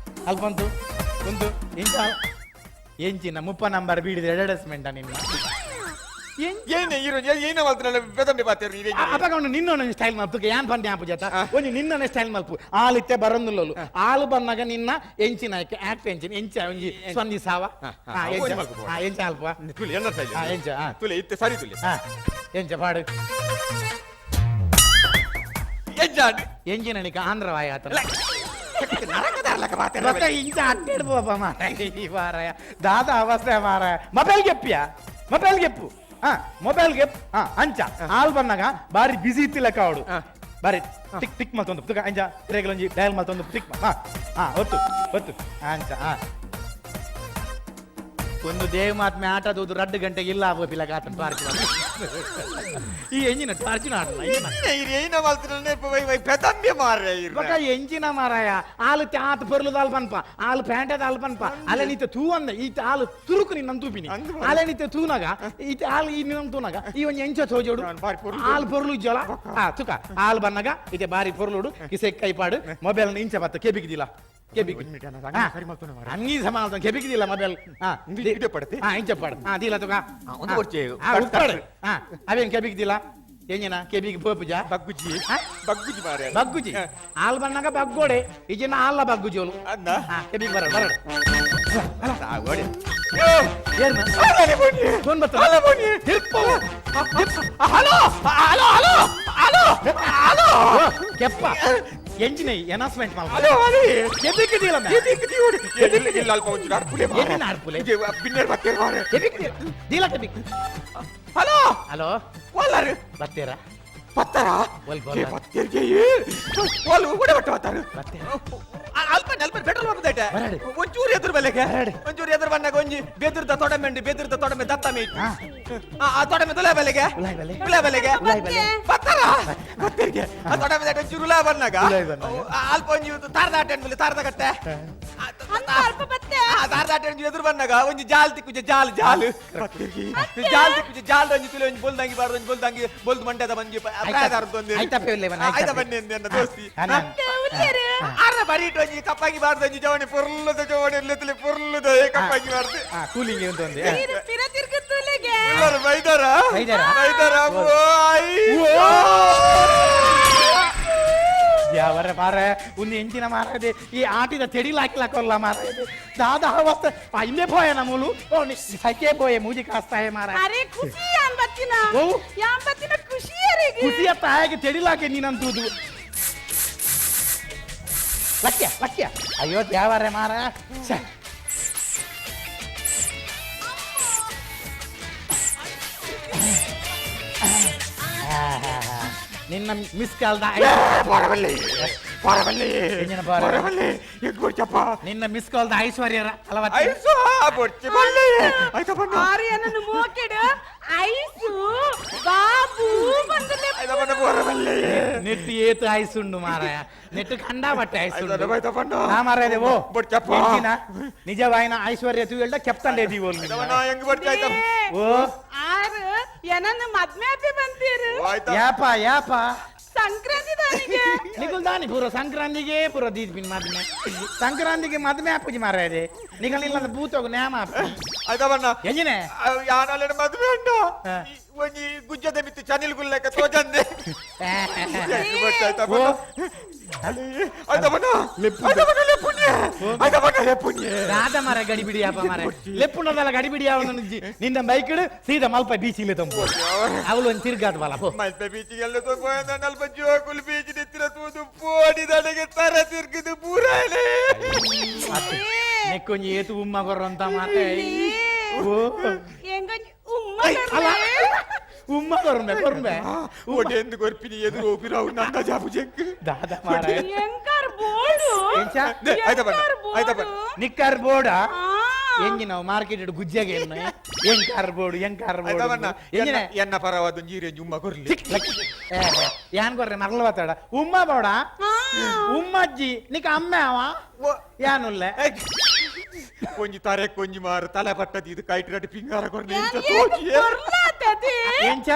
ಅಲ್ಲಿ ಬಂತು ಒಂದು ಇಂಚ ಎಂಚಿನ 30 ನಂಬರ್ ಬೀಡಿದ ಅಡ್ವರ್ಟೈಸ್ಮೆಂಟ್ ನಿನ್ನ ಅಪಕೊಂಡು ನಿನ್ನೊಂದು ಸ್ಟೈಲ್ ಮಲ್ಪು ಯಾನ್ ಪಂಡಿ ಆಪು ಜತ ಒಂದು ನಿನ್ನನೆ ಸ್ಟೈಲ್ ಮಲ್ಪು ಆಲಿತ್ತೆ ಬರಂದುಲ್ಲಲು ಆಲು ಬನ್ನಾಗ ನಿನ್ನ ಎಂಚಿನ ಆಕ್ಟ್ ಎಂಚಿನ ಎಂಚ ಒಂಜಿ ಸ್ವಂದಿ ಸಾವ ಎಂಚ ಅಲ್ಪ ಎಂಚ ಸರಿ ತುಲಿ ಎಂಚ ಪಾಡು ಎಂಚಿನ ನಿಕ ಆಂಧ್ರವಾಯ ಆತ ಇಂಚ ಅಡ್ಡೆಡ್ ಪೋಪ ಮಾರಾಯ ದಾದ ಅವಸ್ಥೆ ಮಾರಾಯ ಮೊಬೈಲ್ ಗೆಪ್ಪು ಮೊಬೈಲ್ ಗೆಪ್ ಅಂಚ ಹಾಲ್ ಬನ್ನಾಗ ಬಾರಿ ಬಿಸಿ ಇತ್ತಿಲ್ಲಕ ಅವಡು ಬಾರಿ ಟಿಕ್ ಟಿಕ್ ಮಲ್ತೊಂದು ತುಕ ಅಂಚ ರೇಗಲೊಂಜಿ ಡಯಲ್ ಮಲ್ತೊಂದು ಟಿಕ್ ಒತ್ತು ಅಂಚ ಒಂದು ದೇವ ಮಾತ್ಮೆ ಆಟದೋದು 2 ಗಂಟೆಗೆ ಇಲ್ಲ ಆಗುವ ಪಿಲಕ ಆತನ ಟಾರ್ಚ್ ಈ ಎಂಜಿನ ಟಾರ್ಚಿನ ಆಟನ ಏನ ಮಾಡ್ತೀನಿ ಪೆದಂಬೆ ಮಾರ್ರೆ ಬಕ ಎಂಜಿನ ಮಾರಾಯ ಆಲು ತ್ಯಾತ್ ಪರ್ಲುದಾಲ್ ಪನ್ಪ ಆಲು ಪ್ಯಾಂಟದಾಲ್ ಪನ್ಪ ಅಲೆ ನೀತ ತೂ ಅಂದ ಈ ಆಲು ತುರುಕು ನಿನ್ನ ತೂಪಿನಿ ಅಲೆ ನೀತ ತೂನಗ ಈ ಆಲು ಈ ನಿನ್ನ ತೂನಗ ಈ ಒಂದು ಎಂಚ ತೋಜೋಡು ಆಲು ಪೊರ್ಲು ಇಜ್ಜೋಳ ತುಕ ಆಲು ಬನ್ನಗ ಇದೆ ಬಾರಿ ಪೊರ್ಲುಡು ಕಿಸೆ ಕೈಪಾಡು ಮೊಬೈಲ್ ಇಂಚ ಬತ್ತ ಕೆಬಿಗಿದಿಲ್ಲ ಅಂಗಿ ಸಮಾನ ಕೆಬಿಗಿದಿಲ್ಲ ಮೊಬೈಲ್ ಇಂಚ ಪಾಡು ದಿಲ್ಲ ತುಕ ಅವೇನ್ ಕೆಬಿಗಿದಿಲ್ಲ ಏನ ಕೆಬಿಗೆ ಪೋಪುಜ ಬಗ್ಗುಜಿ ಬಗ್ಗುಜಿ ಮಾರೆ ಬಗ್ಗುಜಿ ಹಾಲ್ ಬಣ್ಣಗ ಬಗ್ಗೋಡೆ ಈಜಿನ ಹಾಲ ಬಗ್ಗುಜೋಲು ಅನ್ನ ಕೆಬಿಗೆ ಬರ ಬರ ಫೋನ್ ಬರ್ತಾ hello hello hello hello hello ಕೆಪ್ಪ ಎಂಜಿನ ಅನೌನ್ಸ್ಮೆಂಟ್ ಹಲೋ ಹಲೋ ಕೆಬಿಗಿದಿಲ್ಲ ಇಲ್ಲ ಅಲ್ಪ ಒಂಚೂರು ಅಡ್ಪುಲೆ ಏನೇನು ಆಡ್ಪುಲೆ ಬಿನ್ನೇರ್ ಬರ್ತೇನೆ ಮಾರೆ ದಿಲ್ಲ ಕೆಬಿಗೆ ಹಲೋ ಹಲೋ ಒಲ್ಲರು ಬರ್ತೀರಾ ಪತ್ತರ ಪತ್ತೆರ್ಗೆ ಒಲ್ಲು ಕೂಡ ಬಟ್ಟ ಬತ್ತಾರೆ ಅಲ್ಪ ಅಲ್ಪ ಪೆಟ್ರೋಲ್ ಬಂದೈತೆ ಒಂಚೂರು ಎದುರು ಬೆಲೆಗೆ ಒಂಚೂರು ಎದುರು ಬಂದಾಗ ಒಂಜಿ ಬೆದುರ್ದ ತೊಡಮೆ ದತ್ತ ಮೀಟ್ ಆ ತೊಡಮೆ ತುಲೆ ಬೆಲೆಗೆ ತುಲೆ ಬೆಲೆಗೆ ಪತ್ತರ ಪತ್ತೆರ್ಗೆ ಆ ತೊಡಮೆ ದಟ್ಟ ಒಂಚೂರು ಉಲ ಬಂದಾಗ ಅಲ್ಪ ಒಂಜಿ ತಾರದಾಟ ಮೇಲೆ ತಾರದಗಟ್ಟೆ ತಾರದಾಟ ಒಂಜಿ ಎದುರು ಬಂದಾಗ ಒಂಜಿ ಜಾಲ್ ತಿಕ್ಕುಜೆ ಜಾಲ್ ಜಾಲ್ ಪತ್ತೆರ್ಗೆ ಜಾಲ್ ತಿಕ್ಕುಜೆ ಜಾಲ್ ಒಂಜಿ ತುಲೆ ಒಂಜಿ ಬೋಲ್ದಂಗಿ ಬಾರ್ದು ಒಂಜಿ ಬೋಲ್ದಂಗಿ ಬೋಲ್ದು ಮಂಡ್ಯದ ಮಂಜಿ ಬರೀಟೊಂಜಿ ಕಪ್ಪಾಗಿ ಬಾರ್ದು ಒಂಜಿ ಜವಣಿ ಪೊರ್ಲದ ಜವಣಿ ಪೊರ್ಲದ ಕಪ್ಪಾಗಿ ಬಾರ್ದು ಕೂಲಿಂಗ್ ಅಂತ ಒಂದೇ ಎಲ್ಲರೂ ಬೈದಾರ ಯಾವರ ಮಾರ ಒಂದು ಎಂಚಿನ ಮಾರದೆ ಈ ಆಟಿದ ತೆಡಿಲ್ ಹಾಕಿಲಾಕೋಲ್ಲ ಮಾರದೆ ದಾದ ಅವಸ್ಥೆ ಇಲ್ಲೇ ಪೋಯ ನಮ್ಮಲು ಓ ಸೈಕೆ ಪೋಯ ಮೂಜಿ ಕಾಸ್ತಾಯ ಮಾರ ಅರೆ ಖುಷಿ ಅನ್ಬತ್ತಿನ ಓ ಯಾಂಬತ್ತಿನ ಖುಷಿಯರಿಗೆ ಖುಷಿಯ ತಾಯಿಗೆ ತೆಡಿಲಾಕೆ ನೀನಂತೂದು ಲಕ್ಯ ಅಯ್ಯೋ ಯಾವರ ಮಾರ ನಿನ್ನ ಮಿಸ್ ಕಾಲ್ದ ನಿನ್ನ ಮಿಸ್ ಕಾಲ್ದ ಐಶ್ವರ್ಯರ ಆರ್ಯನನ್ನು ಮೋಕೆಡು ಐಸು ಬಾಬು ಬಂದಲೆ ನೆಟ್ಟು ಏತು ಐಸುಂಡು ಮಾರಾಯ ನೆಟ್ಟು ಕಂಡ ಬಟ್ಟೆ ಐಸುಂಡು ನಾ ಮಾರಾಯ ಓ ನಿಜವಾಯಿನ ಐಶ್ವರ್ಯ ತೂ ಹೇಳ್ದ ಕೆಪ್ತಂಡೆ ದೀವೋಲ್ ಓ ಆರು ಏನನ್ನು ಮದ್ವೆ ಬಂತೀರು ಯಾಪ ಸಂಕ್ರಾಂತಿ ದಾನಿಗೆ ನಿಗುಲ್ ದಾನಿ ಪೂರ ಸಂಕ್ರಾಂತಿಗೆ ಪೂರ ದೀದ್ಬಿನ್ ಮದ್ಮೆ ಸಂಕ್ರಾಂತಿಗೆ ಮದ್ಮೆ ಹಾಪುಜಿ ಮಾರಾಯದೆ ನಿಗಲ್ ಇಲ್ಲ ಭೂತೋಗು ನ್ಯಾಮ ಆಯ್ತಾ ಬಣ್ಣ ಎಂಜಿನೆ ಯಾನಲ್ಲ ಮದುವೆ ಉಂಟು ಒಂಜಿ ಗುಜ್ಜದ ಮಿತ್ತು ಚನಿಲ್ ಗುಲ್ಲಕ ತೋಜಂದೆ ರಾಧ ಮರ ಗಡಿಬಿಡಿ ಅಪ್ಪ ಮರ ಲೆಪ್ಪುಣ್ಣದಲ್ಲ ಗಡಿಬಿಡಿ ಅವನು ನಿಂದ ಬೈಕ್ ಸೀದಾ ಮಲ್ಪ ಬೀಚಿಲೆ ತಂಪು ಅವಳು ಒಂದು ತಿರ್ಗಾದ ಬಲ ಮಲ್ಪ ಬೀಚಿಗೆಲ್ಲ ತಗೊಂಡ ನಲ್ಪ ಜೋಗುಲ್ ಬೀಚ್ ನಿತ್ತಿರ ತೂದು ಪೋಡಿ ದಡಗೆ ತರ ತಿರ್ಗಿದು ಪೂರೈಲೆ ನೆಕ್ಕೊಂಜಿ ಏತು ಉಮ್ಮ ಕೊರ್ರಂತ ಮಾತೆ ಉಮ್ಮ ಕೊರ್ಬೆ ಒಡೆಂದು ಕೊರ್ಪಿನಿ ಎದುರು ಒಪಿರಾವು ನಂದ ಜಾಬು ಜಂಕ್ ದಾದ ಮಾರ ಎಂಕರ್ ಬೋರ್ಡು ಆಯ್ತಾ ಬಣ್ಣ ನಿಕ್ಕರ್ ಬೋರ್ಡ ಎಂಗಿ ನಾವು ಮಾರ್ಕೆಟ್ ಗುಜ್ಜಾಗೆ ಎಂಕಾರ್ ಬೋರ್ಡು ಎನ್ನ ಪರವಾದ ಜೀರೆ ಉಮ್ಮ ಕೊರ್ಲಿ ಯಾನ್ ಕೊರ್ರೆ ಮರಳು ಬತ್ತಾಡ ಉಮ್ಮ ಬೋಡ ಉಮ್ಮಜ್ಜಿ ನಿಕ ಅಮ್ಮೆ ಅವ ಯಾನುಲ್ಲೆ ಕೊಂಜಿ ತಾರೆ ಕೊಂಜಿ ಮಾರು ತಲೆ ಪಟ್ಟದಿ ಇದು ಕೈಟ್ ಗಟ್ಟಿ ಪಿಂಗಾರ ಕೊರ್ಲಿ ಎಂಚ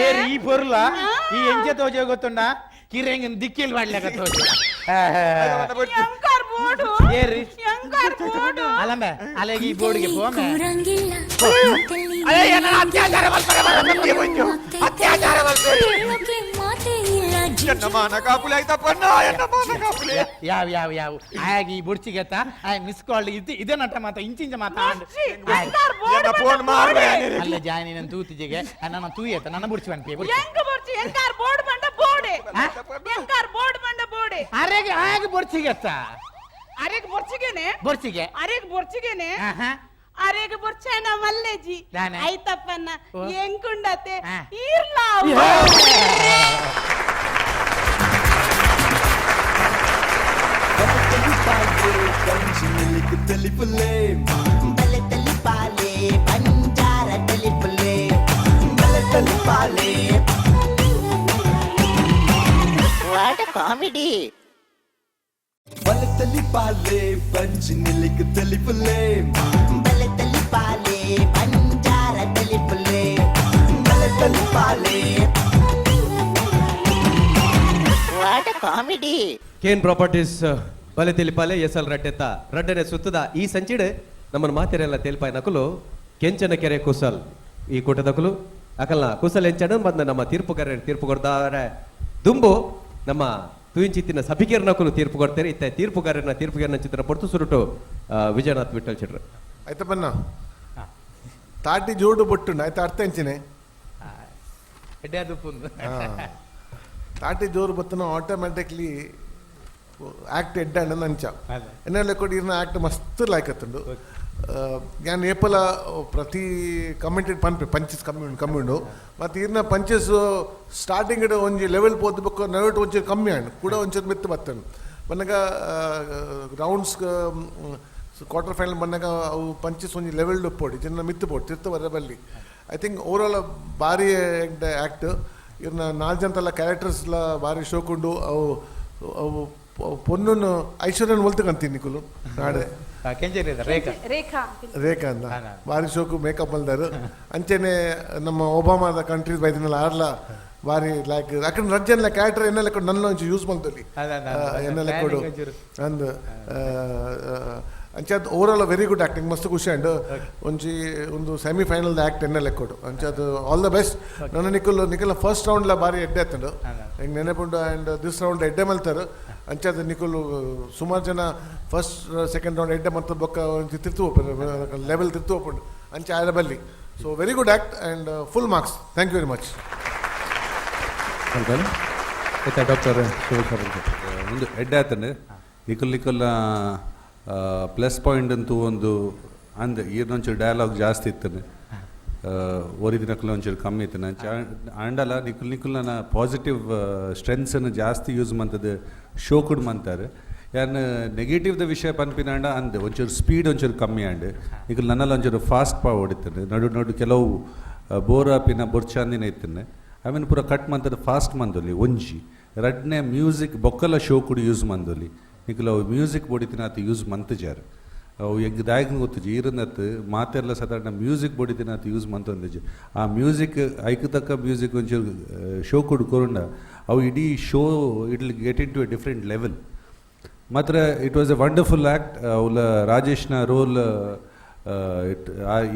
ಏರಿ ಈ ಪೊರ್ಲ ಈ ಎಂಚ ತೋಜ ಗೊತ್ತುಂಡ ಕಿರೆಂಗ ದಿಕ್ಕಿಲ್ ಮಾಡ್ಲಿಕ್ಕ ತೋಜ ಏರಿ ಅಲಂಬೆ ಅಲೆಗಿ ಈ ಬೋರ್ಡ್ಗೆ ಹೋಮೆ ಎನ್ನ ಮಾನ ಕಾಪುಲೆ ಆಯ್ತಪ್ಪಣ್ಣ ಎನ್ನ ಮಾನ ಕಾಪುಲೆ ಯಾವ ಆಗಿ ಬುಡ್ಚಿಗೆತ್ತ ಮಿಸ್ ಕಾಲ್ ಇದೇ ನಟ ಮಾತ ಇಂಚಿಂಚ ಮಾತಾಂಡ್ ಎನ್ನ ಫೋನ್ ಮಾಡ್ಬೆ ಅಲ್ಲ ಜಾನಿ ನನ್ನ ತೂತಿಜಿಗೆ ನನ್ನ ತೂಯತ ನನ್ನ ಬುಡ್ಚಿ ಬನ್ಪಿ ಎಂಕಾರ್ ಬೋರ್ಡ್ ಬಂಡ ಬೋಡೆ ಎಂಕಾರ್ ಬೋರ್ಡ್ ಬಂಡ ಬೋಡೆ ಅರೆಗೆ ಆಗಿ ಬುಡ್ಚಿಗೆತ್ತ ಅರೆಗೆ ಬೊರ್ಚಿಗೆನೆ ಅರೆಗೆ ಬೊರ್ಚಿಗೆನೆ ಅರೆಗೆ ಬೊರ್ಚನ ಮಲ್ಲೆಜಿ ಆಯ್ತಪ್ಪನ್ನ ಎಂಕುಂಡತೆ ಇರ್ಲಾ పంచినీళ్ళకి తెలుపులే బలె తెలిపాలే బంజార తెలుపులే బలె తెలిపాలే వాట్ కామెడీ బలె తెలిపాలే పంచినీళ్ళకి తెలుపులే బలె తెలిపాలే బంజార తెలుపులే బలె తెలిపాలే వాట్ కామెడీ ಕೇನ್ ಪ್ರಾಪರ್ಟೀಸ್ ಬಲೆ ತಿಳಿಪಾಲೆ ಎಸಲ್ ರಡ್ಡೆತ್ತ ರಡ್ಡನೆ ಸುತ್ತದ ಈ ಸಂಚಿಡೆ ನಮ್ಮನ್ನು ಮಾತೆರೆಲ್ಲ ತಿಳಿಪಾಯ ನಕಲು ಕೆಂಚನ ಕೆರೆ ಕುಸಲ್ ಈ ಕೂಟದಕಲು ಅಕಲ್ನ ಕುಸಲ್ ಎಂಚಡ ಬಂದ ನಮ್ಮ ತೀರ್ಪು ಕೊಡ್ತಾರೆ ದುಂಬು ನಮ್ಮ ತುಯಿಂಚಿತ್ತಿನ ಸಭಿಕೇರ್ ನಕಲು ತೀರ್ಪು ಕೊಡ್ತಾರೆ ಇತ್ತ ತೀರ್ಪುಗಾರನ ಚಿತ್ರ ಪೊರ್ತು ಸುರುಟು ವಿಜಯನಾಥ್ ವಿಠಲ್ ಚಿಟ್ರು ಆಯ್ತಾ ಬನ್ನ ತಾಟಿ ಜೋಡು ಬೊಟ್ಟುಂಡು ಆಯ್ತಾ ಅರ್ಥ ಎಂಚಿನೆ ತಾಟಿ ಜೋರು ಬತ್ತನ ಆಟೋಮ್ಯಾಟಿಕ್ಲಿ ಆಕ್ಟ್ ಎಡ್ಡಾಂಡ ನಂಚ ಎನ್ನೆಲ್ಲ ಕೊಡಿ ಇರ್ನ ಆಕ್ಟ್ ಮಸ್ತ್ ಲಾಯ್ಕತ್ತುಂಡು ഞാൻ ಏಪಲ ಪ್ರತಿ ಕಮೆಂಟೆಡ್ ಪನ್ಪೆ ಪಂಚಸ್ ಕಮ್ಮಿ ಉಂಡು ಮತ್ತು ಇರ್ನ ಪಂಚಸ್ ಸ್ಟಾರ್ಟಿಂಗ್ ಒಂಜಿ ಲೆವೆಲ್ ಪೋದು ಬೊಕ್ಕ ನಡುಟ್ ಒಂಚೂರು ಕಮ್ಮಿ ಆಂಡು ಕೂಡ ಒಂಚೂರು ಮೆತ್ತು ಬತ್ತನು ಬನ್ನಾಗ ರೌಂಡ್ಸ್ ಕ್ವಾರ್ಟರ್ ಫೈನಲ್ ಬಂದಾಗ ಅವು ಪಂಚಸ್ ಒಂಜಿ ಲೆವೆಲ್ ಉಪ್ಪೋಡಿ ಜನ ಮಿತ್ತು ಪೋಡು ತಿರ್ತು ಬರಬಲ್ಲಿ ಐ ಥಿಂಕ್ ಓವರಾಲ್ ಭಾರಿ ಆ್ಯಕ್ಟ್ ಇವ್ರನ್ನ 4 ಜನತೆಲ್ಲ ಕ್ಯಾರೆಕ್ಟರ್ಸ್ಲ ಭಾರಿ ಶೋಕುಂಡು ಅವು ಅವು ಪೊನ್ನನ್ನು ಐಶ್ವರ್ಯನ ಒಲ್ತಕಂತೀನಿ ನಿಕುಲು ನಾಡೆ ರೇಖಾ ಅಂದ ಭಾರಿ ಶೋಕು ಮೇಕಪ್ ಅಲ್ದಾರು ಅಂಚೆನೆ ನಮ್ಮ ಒಬಾಮಾದ ಕಂಟ್ರೀಸ್ ಬೈದಿನಲ್ಲ ಆರ್ಲ ಭಾರಿ ಲೈಕ್ ಅక్కడ ರಜ್ಜನ್ಲ ಕ್ಯಾರೆಕ್ಟರ್ ಎನ್ನೆಲ್ಲ ಕೊಡು ನನ್ನ ಒಂಚೂರು ಯೂಸ್ ಮಾಡ್ತಲ್ಲಿ ಎನ್ನೆಲ್ಲ ಕೊಡು ಅಂದು ಅಂಚೆ ಅದು ಓವರಾಲ್ ವೆರಿ ಗುಡ್ ಆ್ಯಕ್ಟಿಂಗ್ ಮಸ್ತ್ ಖುಷಿ ಅಂಡ್ ಒಂದು ಸೆಮಿಫೈನಲ್ ಆ್ಯಕ್ಟ್ ಎನ್ನೆಲ್ಲ ಕೊಡು ಅಂಚೆ ಅದು ಆಲ್ ದ ಬೆಸ್ಟ್ ನನ್ನ ನಿಖಲ್ ಫಸ್ಟ್ ರೌಂಡ್ಲ ಭಾರಿ ಎಡ್ಡೆ ಎತ್ತಂಡು ಹೆಂಗೆ ನೆನಪುಂಡು ಆ್ಯಂಡ್ ದಿಸ್ ರೌಂಡ್ ಎಡ್ಡೆ ಮಲ್ತಾರೆ ಅಂಚೆ ಅದು ನಿಖಲು ಸುಮಾರು ಜನ ಫಸ್ಟ್ ಸೆಕೆಂಡ್ ರೌಂಡ್ ಎಡ್ಡೆ ಮತ್ತು ಬೊಕ್ಕ ತಿರ್ತು ಲೆವೆಲ್ ತಿರ್ತು ಹೋಗ್ಕೊಂಡು ಅಂಚೆ ಆಯ್ದ ಬಲ್ಲಿ so very good act and full marks thank you very much doctor ಒಂದು ಎಡ್ಡೆ ಆತಂಡೆ ನಿಖಲ್ ಪ್ಲಸ್ ಪಾಯಿಂಟ್ ಅಂತೂ ಒಂದು ಅಂದೆ ಈರ್ನೊಂಚೂರು ಡಯಲಾಗ್ ಜಾಸ್ತಿ ಇತ್ತಾನೆ ಒರಿದಿನಕ್ಕಲ್ಲ ಒಂಚೂರು ಕಮ್ಮಿ ಇತ್ತಾನೆ ಆಂಡಲ್ಲ ನಿಖಲ್ ನನ್ನ ಪಾಸಿಟಿವ್ ಸ್ಟ್ರೆಂತ್ಸನ್ನು ಜಾಸ್ತಿ ಯೂಸ್ ಮಾಡ್ತದೆ ಶೋ ಕೂಡ ಮಾಡ್ತಾರೆ ಯಾರು ನೆಗೆಟಿವ್ದ ವಿಷಯ ಪನ್ಪಿನಾಂಡ ಅಂದೆ ಒಂಚೂರು ಸ್ಪೀಡ್ ಒಂಚೂರು ಕಮ್ಮಿ ಆಂಡೆ ನಿಖಲ್ ನನ್ನಲ್ಲಿ ಒಂಚೂರು ಫಾಸ್ಟ್ ಹೊಡಿತಾನೆ ನಡು ಕೆಲವು ಬೋರ್ ಆಪಿನ ಬೊರ್ಚಾಂದಿನ ಇತ್ತಾನೆ ಆಮೇಲೆ ಪೂರ ಕಟ್ ಮಾಡ್ತಾರೆ ಫಾಸ್ಟ್ ಮಂದೊಲಿ ಒಂಜಿ ರಡ್ನೆ ಮ್ಯೂಸಿಕ್ ಬೊಕ್ಕಲ ಶೋ ಕೂಡ ಯೂಸ್ ಮಂದೊಲಿ ನಿಖಲ್ ಅವು ಮ್ಯೂಸಿಕ್ ಬೋಡಿತಿನ ಆತ ಯೂಸ್ ಮಂತಜಾರು ಅವು ಹೆಂಗೆ ದಾಯಕನ ಗೊತ್ತು ಈರನತ್ತು ಮಾತೆಲ್ಲ ಸಾಧಾರಣ ಮ್ಯೂಸಿಕ್ ಬೋಡಿತಿನ ಆತ ಯೂಸ್ ಮಂತಂದಜು ಆ ಮ್ಯೂಸಿಕ್ ಐಕತಕ್ಕ ಮ್ಯೂಸಿಕ್ ಒಂಚೂರು ಶೋ ಕೊಡು ಕೊರುಂಡ ಅವು ಇಡೀ show it will get in to a different level ಮಾತ್ರ it was a wonderful act ಅವಳ ರಾಜೇಶ್ನ ರೋಲ್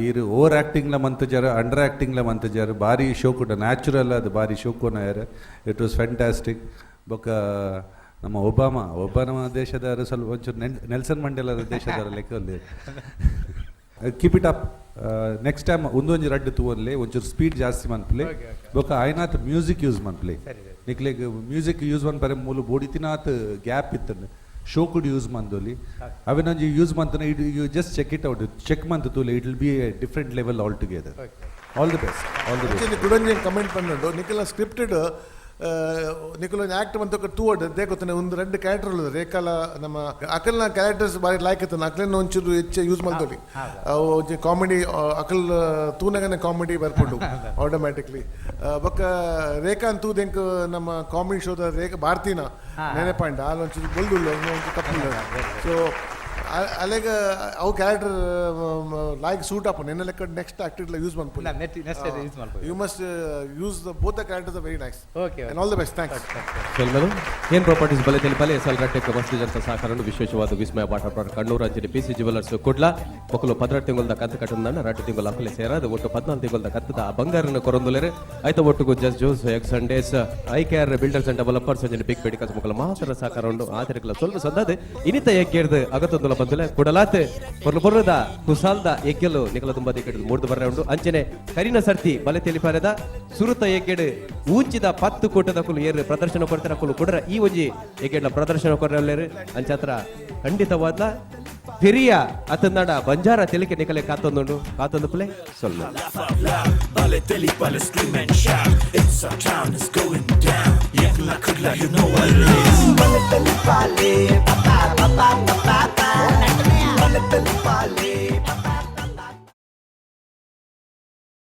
ಈರು ಓವರ್ ಆ್ಯಕ್ಟಿಂಗ್ಲ ಮಂತಜಾರು ಅಂಡರ್ ಆ್ಯಕ್ಟಿಂಗ್ಲ ಮಂತಜಾರು ಭಾರಿ ಶೋ ಕೊಟ್ಟ ನ್ಯಾಚುರಲ್ ಅದು ಭಾರಿ ಶೋ ಕೊನಾಯಾರ ಇಟ್ ವಾಸ್ ಫ್ಯಾಂಟಾಸ್ಟಿಕ್ ಬೊಕ್ಕ ನಮ್ಮ ಒಬ್ಬಾಮ ದೇಶದವರು ಸ್ವಲ್ಪ ಒಂಚೂರು ನೆಲ್ಸನ್ ಮಂಡೇಲರ ದೇಶದವರ ಲೆಕ್ಕಲ್ಲಿ keep it up next time ಒಂದೊಂದು ರಡ್ಡು ತೂವಲ್ಲಿ ಒಂಚೂರು ಸ್ಪೀಡ್ ಜಾಸ್ತಿ ಮನ್ಪ್ಲೆ ಬೊಕ್ಕ ಆಯ್ನಾತ್ ಮ್ಯೂಸಿಕ್ ಯೂಸ್ ಮನ್ಪ್ಲೆ ನಿಕ್ಲೆಗ್ ಮ್ಯೂಸಿಕ್ ಯೂಸ್ ಮನ್ಪರೆ ಮೂಲು ಬೋಡಿತಿನಾತ್ ಗ್ಯಾಪ್ ಇತ್ತಂದು ಶೋ ಕುಡ್ ಯೂಸ್ ಮಂದೋಲಿ ಅವೇನೊಂದು ಯೂಸ್ ಮಂತನ you just check it out check ಮಂತ್ ತೂಲೆ it will be a different level all together all the best ಕುಡಂಜಿ ಕಮೆಂಟ್ ಪನ್ನೊಂಡು ನಿಖಲ ಸ್ಕ್ರಿಪ್ಟೆಡ್ ನಿಖಲೊಂದು ಆ್ಯಕ್ಟ್ ಮಂತ ತೂವಡ್ ದೇ ಗೊತ್ತಾನೆ ಒಂದು 2 ಕ್ಯಾರೆಕ್ಟರ್ ಉಳ್ಳದು ರೇಖಾಲ ನಮ್ಮ ಅಕಲ್ನ ಕ್ಯಾರೆಕ್ಟರ್ಸ್ ಭಾರಿ ಲೈಕ್ ಇತ್ತಾನೆ ಅಕಲನ್ನ ಒಂಚೂರು ಹೆಚ್ಚು ಯೂಸ್ ಮಾಡ್ತೀವಿ ಅವು ಕಾಮಿಡಿ ಅಕಲ್ ತೂನಗನೆ ಕಾಮಿಡಿ ಬರ್ಕೊಂಡು ಆಟೋಮ್ಯಾಟಿಕ್ಲಿ ಬೊಕ್ಕ ರೇಖಾ ಅಂತೂ ದೆಂಕ್ ನಮ್ಮ ಕಾಮಿಡಿ ಶೋದ ರೇಖಾ ಭಾರತೀನ ನೆನೆಪಾಂಡ ಅಲ್ಲೊಂಚೂರು ಗೊಲ್ದುಲ್ಲ ಒಂಚೂರು ತಪ್ಪು ಸೊ ಅಲೆಗ ಅವು ಕ್ಯಾರೆಕ್ಟರ್ ಲೈಕ್ ಸೂಟ್ ಅಪ್ ನೆನ್ನೆ ಲೆಕ್ಕ ನೆಕ್ಸ್ಟ್ ಆಕ್ಟಿವ್ ಯೂಸ್ ಮಾಡ್ಬೋದು you must use both the characters very nice and all the best thanks ಏನ್ ಪ್ರಾಪರ್ಟೀಸ್ ಬಲೆ ತಿಳಿಪಾಲೆ ಎಸಲ್ ರಟ್ಟೆಕ್ಕೆ ವಸ್ತು ಜನತ ಸಹಕಾರನು ವಿಶೇಷವಾದ ವಿಸ್ಮಯ ಬಾಟರ್ ಕಣ್ಣೂರು ಅಂಜನೆ PC ಜ್ಯುವೆಲರ್ಸ್ ಕುಡ್ಲ ಮಕ್ಕಳು 16 ತಿಂಗಳ ಕಂತು ಕಟ್ಟುಂದಣ್ಣ 2 ತಿಂಗಳ ಅಕ್ಕಲೆ ಸೇರಾದ ಒಟ್ಟು 14 ತಿಂಗಳ ಕತ್ತದ ಬಂಗಾರನ ಕೊರೊಂದುಲೆರೆ ಐತ ಒಟ್ಟು just Jose X Sundays I care builders and developers ಅಂಜನೆ ಬಿಗ್ ಬೆಡಿಕಸ್ ಮಕ್ಕಳು ಮಾತ್ರ ಸಹಕಾರ ಉಂಟು ಆತರಿಕಲ ಸ್ವಲ್ಪ ಸಂದದೆ ಇನಿತ ಏಕೇರ್ದು ಅಗತೊಂದುಲ ಬಂದುಲೆ ಕೊಡಲಾತೆ ಪೊರ್ಲುದ ಕುಸಾಲ್ದ ಏಕೆಲು ನಿಕಲ ತುಂಬ ದಿಕ್ಕಡು ಮೂಡ್ದು ಬರ್ರೆ ಉಂಟು ಅಂಚನೆ ಕರಿನ ಸರ್ತಿ ಬಲೆ ತಿಳಿಪಾರದ ಸುರುತ ಏಕೆಡು ಊಂಚಿದ 10 ಕೋಟದ ಕುಲು ಏರು ಪ್ರದರ್ಶನ ಕೊಡ್ತಾರ ಕುಲು ಕೊಡ್ರ ಈ ಒಂಜಿ ಏಕೆಡ್ಲ ಪ್ರದರ್ಶನ ಕೊರ್ರಲ್ಲೇರು ಅಂಚತ್ರ ಖಂಡಿತವಾದ ಹಿರಿಯ ಅತಂದಾಡ ಬಂಜಾರ ತೆಲಿಕೆ ನಿಕಲೆ ಕಾತೊಂದುಂಡು ಕಾತೊಂದು ಪ್ಲೇ ಸೊಲ್ಲ Bale Telipale, scream and shout. It's our town, it's going down. Yakla Kudla, you know what it is. Bale Telipale, papa, papa, papa, papa. Bale Telipale.